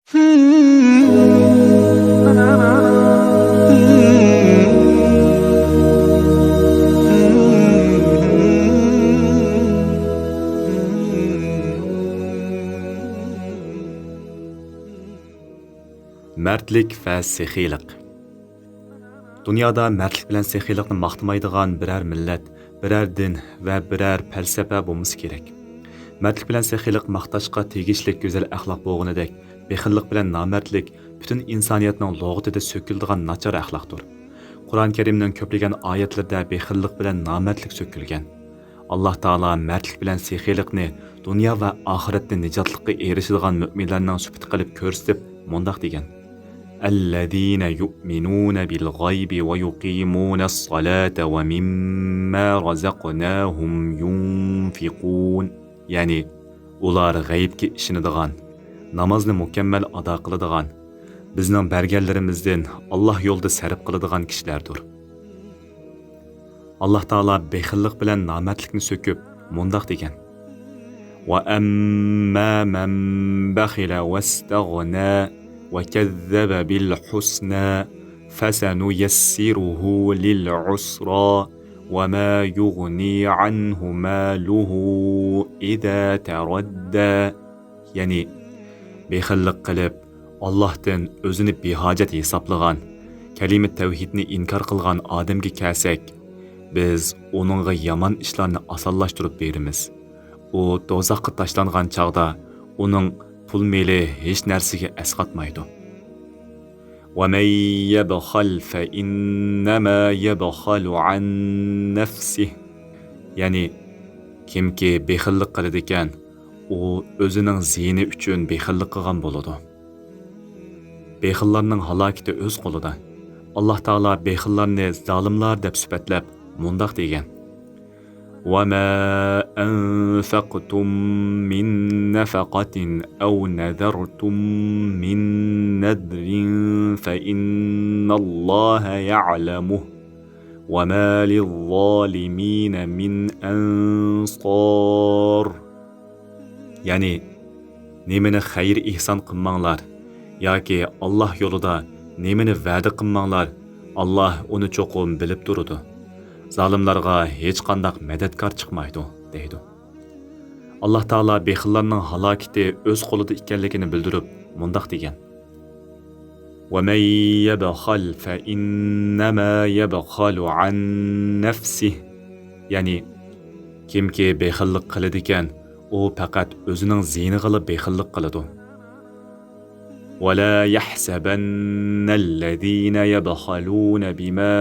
Mərtlik və səxiylik. Dünyada mərtlik bilan səxiylikni maqtamaydigan birər millət, birər din və birər fəlsəfə olması kerak. Mərtlik bilan səxiylik maqtashqa tegishlik gözəl əxlaq bo'lganidek, bexillik bilan namərtlik bütün insoniyatning lug'atida söküldigan nachar əxlaqdır. Qur'on Karimning ko'plagan oyatlarida bexillik bilan namərtlik sökülgan. Alloh taolo mərtlik bilan səxiylikni dunyo va oxiratda nijotlikqa erishadigan mu'minlarning sifati qilib ko'rsatib, mundaq degan: الذين يؤمنون بالغيب ويقيمون الصلاة ومما رزقناهم ينفقون. Yani ular g'aybga ishonadigan, namozni mukammal ado qiladigan, bizning berganlarimizdan Alloh yo'lida sarf qiladigan kishilardir. Alloh taolo bexillik bilan nomardlikni so'kib, mundaq degan: "Va amma man bakhila wastaghna وكذب بالحسنى فسنيسره للعسرى وما يغني عنه ماله إذا تردى." Yani bexillik qilib, Allohdan o'zini behojat hisoblagan, kalima tavhidni inkor qilgan odamga kelsak, biz uningga yomon ishlarni osonlashtirib beramiz. U do'zaxga tashlangan chaqda uning pul meli hech narsaga asqatmaydi. وَمَنْ يَبْخَلْ فَإِنَّمَا يَبْخَلُ عَنْ نَفْسِهِ. Yani kimki bexillik qiladi ekan, u o'zining ziyni uchun bexillik qilgan bo'ladi. Bexillarning halokati o'z qo'lida. Alloh taolo bexillarni zolimlar deb sifatlab, mundaq degan: وَمَا أَنفَقْتُم مِّن نَّفَقَةٍ أَوْ نَذَرْتُم مِّن نَّذْرٍ فَإِنَّ اللَّهَ يَعْلَمُهُ وَمَا لِلظَّالِمِينَ مِنْ أَنصَارٍ. Yani nemini xayr ihson qilmanglar yoki Alloh yo'lida nemini va'da qilmanglar, Alloh uni cho'qim bilib turadi. Zalimlarga hech qandaq madadkor chiqmaydi, deydi. Alloh taolo bexillarning halokati o'z qo'lida ekanligini bildirib, mundaq degan: وَمَنْ يَبْخَلْ فَإِنَّمَا يَبْخَلُ عَنْ نَفْسِهِ. Yani kimki bexillik qiladi ekan, u faqat o'zining ziyniga bexillik qiladi. وَلَا يَحْسَبَنَّ الَّذِينَ يَبْخَلُونَ بِمَا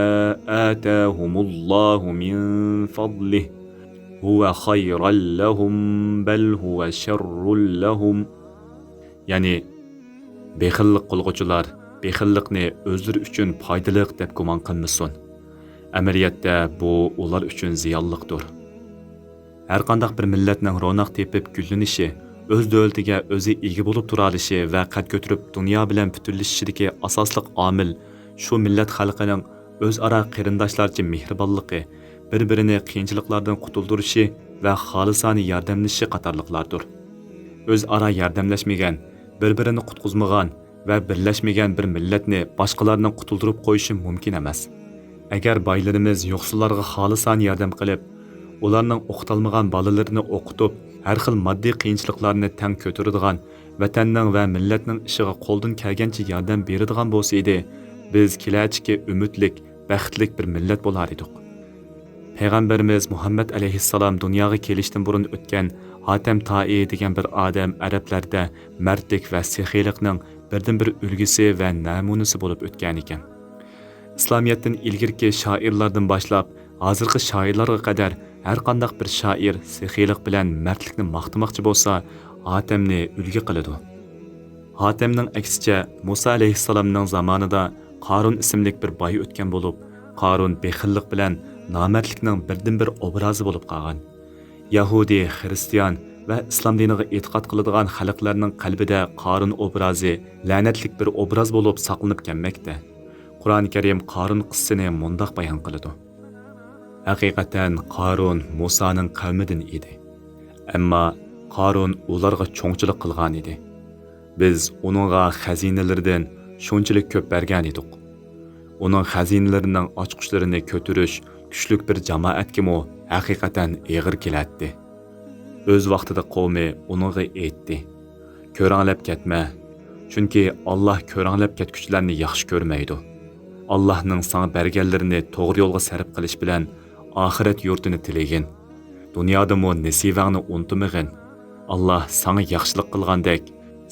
آتَاهُمُ اللَّهُ مِنْ فَضْلِهِ هُوَ خَيْرًا لَهُمْ بَلْ هُوَ شَرٌّ لَهُمْ. Yani bexillik qilg'uvchilar bexillikni o'zlari uchun foydali deb gumon qilmasin. Amaliyotda bu ular uchun ziyonliqdir. Har qanday bir millatning ro'naq tepib gullanishi, o'z davlatiga o'zi ega bo'lib tura olishi va qad ko'tarib dunyo bilan butunlashishidagi asosli omil shu millat xalqining o'zaro qarindoshlarcha mehribonligi, bir-birini qiyinchiliklardan qutuldirishi va xolisona yordamlashishi qatorliqlardir. O'zaro yordamlashmagan, bir-birini qutqizmagan va birlashmagan bir millatni boshqalarning qutuldirib qo'yishi mumkin emas. Agar boylarimiz yo'qsullarga xolisona yordam qilib, ularning o'qitilmagan bolalarini o'qitib, har xil moddiy qiyinchiliklarni tang ko'taradigan, vatanning va millatning ishiga qo'ldan kelgancha yordam beradigan bo'lsa edi, biz kelajakka umidlik, baxtlik bir millat bo'lar edik. Payg'ambarimiz Muhammad alayhissalom dunyoga kelishdan burun o'tgan Hatem Ta'i degan bir odam arablarda mardlik va sexiylikning birdan-bir ulgisi va namunasi bo'lib o'tgan ekan. İslamiyatdan ilgirki shoirlardan boshlab hozirgi shoirlarga qadar har qanday bir shoir sexiylik bilan mardlikni maqtamoqchi bo'lsa, Hatemni ulgi qiladi. Hatemning aksicha Musa alayhissalomning zamonida Qarun ismli bir boy o'tgan bo'lib, Qarun bexillik bilan nomardlikning birdan-bir obrazi bo'lib qolgan. Yahudi, Xristian va islom diniga e'tiqod qiladigan xalqlarning qalbida Qarun obrazi la'natlik bir obraz bo'lib saqlanib kelmoqda. Qur'oni Karim Qarun qissasini mundaq bayon qiladi: Haqiqatan Qarun Musaning qavmidan edi. Ammo Qarun ularga cho'ngchilik qilgan edi. Biz onunğa xəzinələrdən şunçalik köp bergan edik. Onun xəzinələrinin açqışlarını kötürüş güçlük bir cemaatkimu haqiqatan ağır kelatdi. Öz vaqtida qavmi onunğa aytdi: "Ko'ranglab ketma, chunki Alloh ko'ranglab ketguchilarni yaxshi ko'rmaydi. Allohning sana berganlarini to'g'ri yo'lga sarf qilish bilan oxirat yurtini tilagin. Dunyodami nasibangni unutmag'in. Alloh sana yaxshilik qilgandek,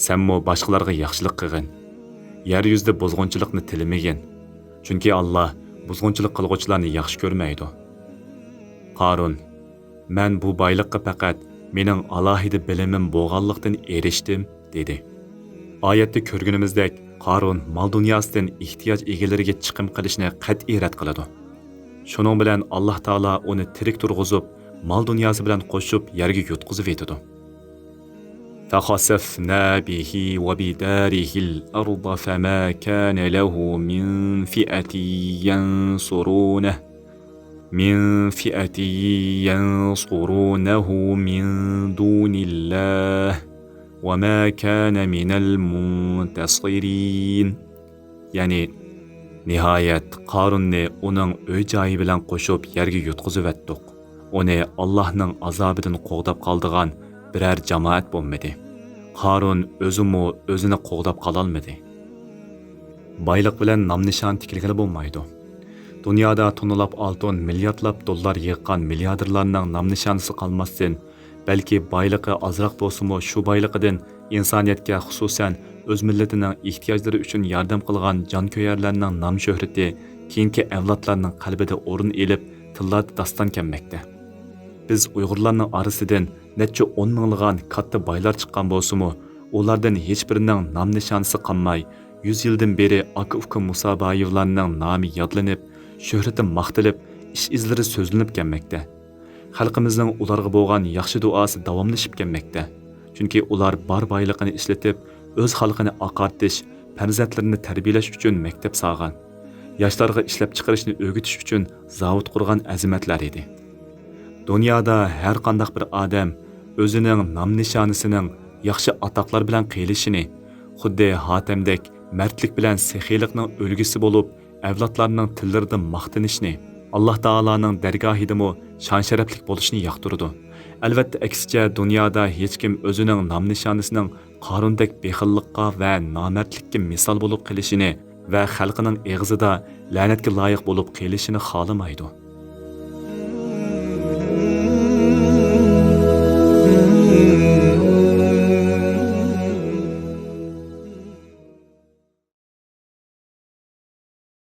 senmo boshqalarga yaxshilik qilgin. Yer yuzida buzg'unchilikni tilamagin. Chunki Alloh buzg'unchilik qilguvchilarni yaxshi ko'rmaydi." Qarun: "Men bu boyliqqa faqat mening alohida bilimim bo'lganlikdan erishdim" dedi. Oyatda ko'rganimizdek, Qarun mol dunyosidan ehtiyoj egalariga chiqim qilishni qat'iy rad qiladi. Shuning bilan Alloh taolo uni tirik turg'izib, mol dunyosi bilan qo'shib yerga yutqizib etadi. فَخَسَفْنَا بِهِ وَبِدَارِهِ الْأَرْضَ فَمَا كَانَ لَهُ من فئة ينصرونه من دون الله وَمَا كَانَ مِنَ الْمُنْتَصِرِينَ. Yani nihayet Qarunni uning uy joyi bilan qo'shib yerga yutqizib etdik. Uni Allohning azobidan qo'g'dab qoldigan biror jamoat bo'lmadi. Qarun o'zini qo'g'dab qololmadi. Boylik bilan nom nishon tikilgani bo'lmaydi. Dunyoda tonlab oltin, milliardlab dollar yig'gan milliarderlarning nom nishonisi qolmasdan, balki boyligi ozroq bo'lsa-mu shu boyligidan insoniyatga, xususan o'z millatining ehtiyojlari uchun yordam qilgan jonko'yarlarning nom shuhrati keyingi avlodlarning qalbida o'rin elib, tillarda daston kelmoqda. Biz Uyg'urlarning orasidan necha 10 minglagan katta boylar chiqqan bo'lsa-mu, ulardan hech birining nom nishonisi qolmay, 100 yildan beri aka-uka Musaboyevlarning nomi yodlanib, shuhrati maqtilib, ish izlari so'zlanib kelmoqda. Xalqimizning ularga bo'lgan yaxshi duosi davomlashib kelmoqda. Chunki ular bor boyligini ishlatib, o'z xalqini oqartish, farzandlarini tarbiyalash uchun maktab solgan. Yoshlarga ishlab chiqarishni o'rgatish uchun zavod qurgan azimatlar edi. Dunyoda har qanday bir odam o'zining nom nishonisining yaxshi atoqlar bilan qilishini, xuddi Hatamdek mardlik bilan sexiylikning o'lgisi bo'lib, avlodlarning tillaridan maqtanishni, Alloh taolaning dargohidami shon-sharaflik bo'lishni yoqtirdi. Albatta aksicha dunyoda hech kim o'zining nom nishonisining Qarundek bexillikqa va nomardlikka misol bo'lib qilishini va xalqining eg'zida la'natga loyiq bo'lib qilishini xohlamaydi.